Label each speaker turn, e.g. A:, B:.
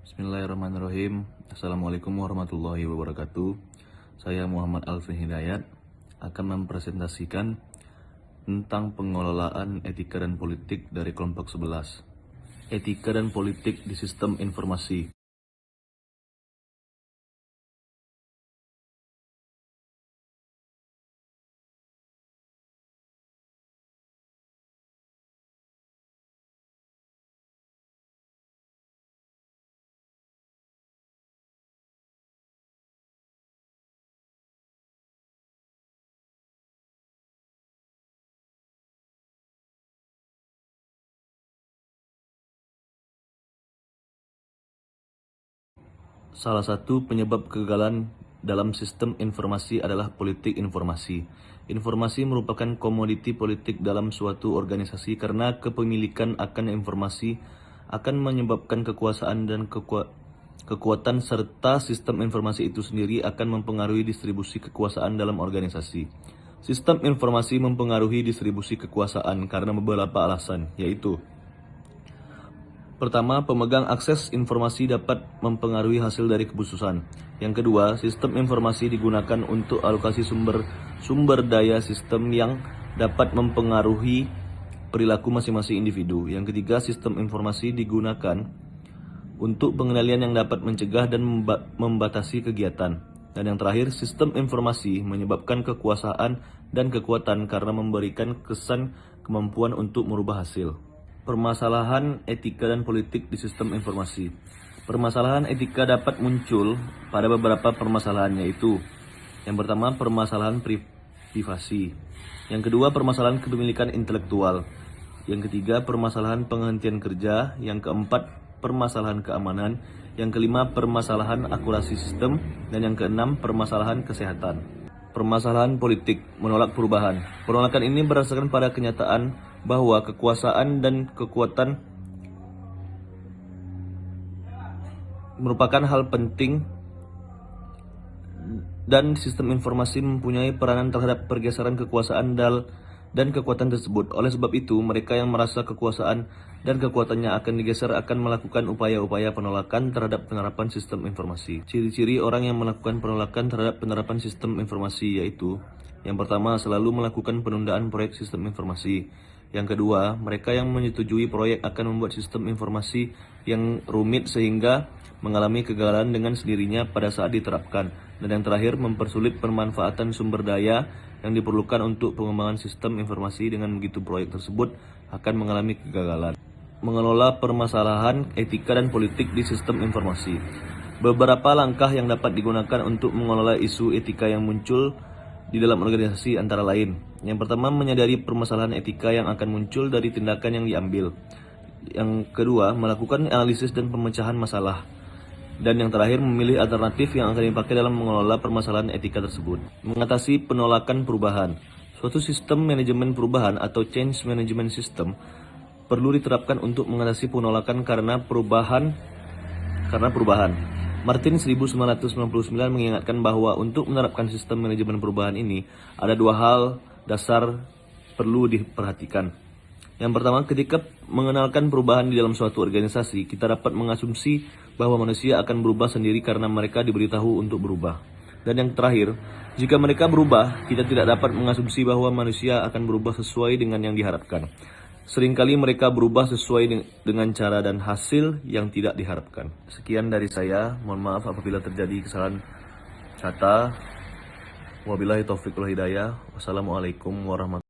A: Bismillahirrahmanirrahim. Assalamualaikum warahmatullahi wabarakatuh. Saya Muhammad Alvin Hidayat akan mempresentasikan tentang pengelolaan etika dan politik dari kelompok 11. Etika dan politik di sistem informasi. Salah satu penyebab kegagalan dalam sistem informasi adalah politik informasi. Informasi merupakan komoditi politik dalam suatu organisasi karena kepemilikan akan informasi akan menyebabkan kekuasaan dan kekuatan serta sistem informasi itu sendiri akan mempengaruhi distribusi kekuasaan dalam organisasi. Sistem informasi mempengaruhi distribusi kekuasaan karena beberapa alasan, yaitu: pertama, pemegang akses informasi dapat mempengaruhi hasil dari keputusan. Yang kedua, sistem informasi digunakan untuk alokasi sumber daya sistem yang dapat mempengaruhi perilaku masing-masing individu. Yang ketiga, sistem informasi digunakan untuk pengendalian yang dapat mencegah dan membatasi kegiatan. Dan yang terakhir, sistem informasi menyebabkan kekuasaan dan kekuatan karena memberikan kesan kemampuan untuk merubah hasil. Permasalahan etika dan politik di sistem informasi. Permasalahan etika dapat muncul pada beberapa permasalahan, yaitu: yang pertama, permasalahan privasi. Yang kedua, permasalahan kepemilikan intelektual. Yang ketiga, permasalahan penghentian kerja. Yang keempat, permasalahan keamanan. Yang kelima, permasalahan akurasi sistem. Dan yang keenam, permasalahan kesehatan. Permasalahan politik, menolak perubahan. Penolakan ini berdasarkan pada kenyataan bahwa kekuasaan dan kekuatan merupakan hal penting dan sistem informasi mempunyai peranan terhadap pergeseran kekuasaan dan kekuatan tersebut. Oleh sebab itu, mereka yang merasa kekuasaan dan kekuatannya akan digeser akan melakukan upaya-upaya penolakan terhadap penerapan sistem informasi. Ciri-ciri orang yang melakukan penolakan terhadap penerapan sistem informasi yaitu: yang pertama, selalu melakukan penundaan proyek sistem informasi. Yang kedua, mereka yang menyetujui proyek akan membuat sistem informasi yang rumit sehingga mengalami kegagalan dengan sendirinya pada saat diterapkan. Dan yang terakhir, mempersulit pemanfaatan sumber daya yang diperlukan untuk pengembangan sistem informasi. Dengan begitu, proyek tersebut akan mengalami kegagalan. Mengelola permasalahan etika dan politik di sistem informasi. Beberapa langkah yang dapat digunakan untuk mengelola isu etika yang muncul di dalam organisasi antara lain: yang pertama, menyadari permasalahan etika yang akan muncul dari tindakan yang diambil. Yang kedua, melakukan analisis dan pemecahan masalah. Dan yang terakhir, memilih alternatif yang akan dipakai dalam mengelola permasalahan etika tersebut. Mengatasi penolakan perubahan. Suatu sistem manajemen perubahan atau change management system perlu diterapkan untuk mengatasi penolakan karena perubahan. Martin 1999 mengingatkan bahwa untuk menerapkan sistem manajemen perubahan ini, ada dua hal dasar perlu diperhatikan. Yang pertama, ketika mengenalkan perubahan di dalam suatu organisasi, kita dapat mengasumsi bahwa manusia akan berubah sendiri karena mereka diberitahu untuk berubah. Dan yang terakhir, jika mereka berubah, kita tidak dapat mengasumsi bahwa manusia akan berubah sesuai dengan yang diharapkan. Seringkali mereka berubah sesuai dengan cara dan hasil yang tidak diharapkan. Sekian dari saya, mohon maaf apabila terjadi kesalahan kata. Wabillahi taufiq wal hidayah. Wassalamualaikum warahmatullahi wabarakatuh.